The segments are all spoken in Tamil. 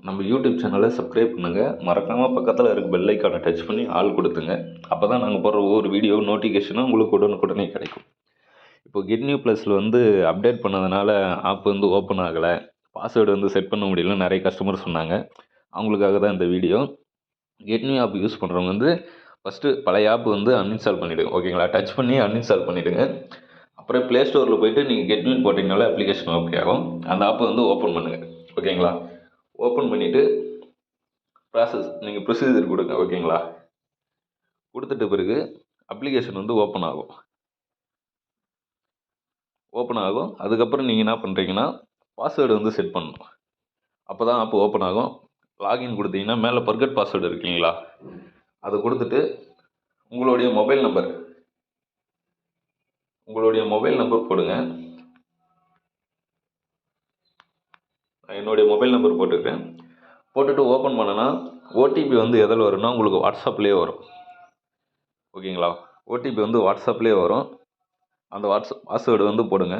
நம்ம யூடியூப் சேனலை சப்ஸ்கிரைப் பண்ணுங்கள். மறக்காமல் பக்கத்தில் இருக்க பெல் ஐக்கானை டச் பண்ணி ஆல் கொடுத்துங்க. அப்போ தான் நாங்கள் போடுற ஒவ்வொரு வீடியோ நோட்டிஃபிகேஷனும் உங்களுக்கு உடனுக்குடனே கிடைக்கும். இப்போ கெட் நியூ ப்ளஸில் அப்டேட் பண்ணதுனால ஆப் ஓப்பன் ஆகலை, பாஸ்வேர்டு செட் பண்ண முடியலன்னு நிறைய கஸ்டமர் சொன்னாங்க. அவங்களுக்காக தான் இந்த video. Get new app use பண்ணுறவங்க ஃபஸ்ட்டு பழைய ஆப் அன்இன்ஸ்டால் பண்ணிவிடுங்க. ஓகேங்களா? டச் பண்ணி அன்இன்ஸ்டால் பண்ணிவிடுங்க. அப்புறம் ப்ளே ஸ்டோரில் போய்ட்டு நீங்கள் கெட் நியூ போட்டிங்கனாலே அப்ளிகேஷன் ஓகே ஆகும். அந்த ஆப்பை ஓப்பன் பண்ணுங்கள். ஓகேங்களா? ஓப்பன் பண்ணிவிட்டு நீங்கள் ப்ரொசீஜர் கொடுங்க. ஓகேங்களா? கொடுத்துட்ட பிறகு அப்ளிகேஷன் ஓப்பன் ஆகும். அதுக்கப்புறம் நீங்கள் என்ன பண்ணுறீங்கன்னா, பாஸ்வேர்டு செட் பண்ணணும். அப்போ தான் ஆப் ஓப்பன் ஆகும். லாகின் கொடுத்தீங்கன்னா மேலே ஃபர்கட் பாஸ்வேர்டு இருக்குங்களா, அதை கொடுத்துட்டு உங்களுடைய மொபைல் நம்பர் போடுங்க. என்னுடைய மொபைல் நம்பர் போட்டுருக்கேன். போட்டுட்டு ஓப்பன் பண்ணனா ஓடிபி எதில் வரும்னா உங்களுக்கு வாட்ஸ்அப்லேயே வரும். ஓகேங்களா? ஓடிபி வாட்ஸ்அப்லேயே வரும். அந்த வாட்ஸ்அப் பாஸ்வேர்டு போடுங்க.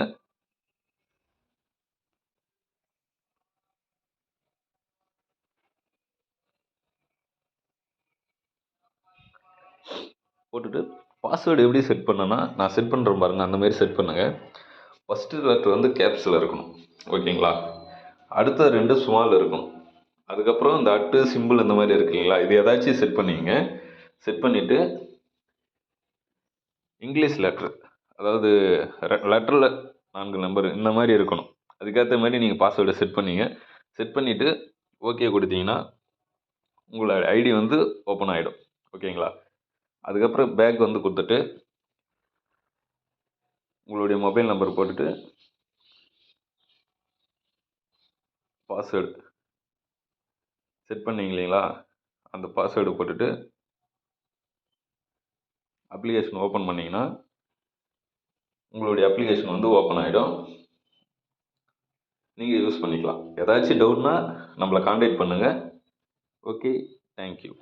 போட்டுட்டு பாஸ்வேர்டு எப்படி செட் பண்ணனா, நான் செட் பண்ணுறேன் பாருங்கள், அந்த மாதிரி செட் பண்ணுங்கள். ஃபஸ்ட்டு லெட்டர் கேப்ஸில் இருக்கணும். ஓகேங்களா? அடுத்த 2 ஸ்மால் இருக்கணும். அதுக்கப்புறம் இந்த அட்டு சிம்பிள் இந்த மாதிரி இருக்குங்களா, இது ஏதாச்சும் செட் பண்ணிங்க. செட் பண்ணிவிட்டு இங்கிலீஷ் லெட்ரு, அதாவது லெட்டரில் 4 நம்பர் இந்த மாதிரி இருக்கணும். அதுக்கேற்ற மாதிரி நீங்கள் பாஸ்வேர்டை செட் பண்ணிங்க. செட் பண்ணிவிட்டு ஓகே கொடுத்தீங்கன்னா உங்களோட ஐடி ஓப்பன் ஆகிடும். ஓகேங்களா? அதுக்கப்புறம் பேக் கொடுத்துட்டு உங்களுடைய மொபைல் நம்பர் போட்டுட்டு பாஸ்வேர்டு செட் பண்ணீங்க இல்லைங்களா, அந்த பாஸ்வேர்டு போட்டுட்டு அப்ளிகேஷன் ஓப்பன் பண்ணிங்கன்னா உங்களுடைய அப்ளிகேஷன் ஓப்பன் ஆகிடும். நீங்கள் யூஸ் பண்ணிக்கலாம். ஏதாச்சும் டவுட்னா நம்மளை காண்டாக்ட் பண்ணுங்கள். Okay, thank you.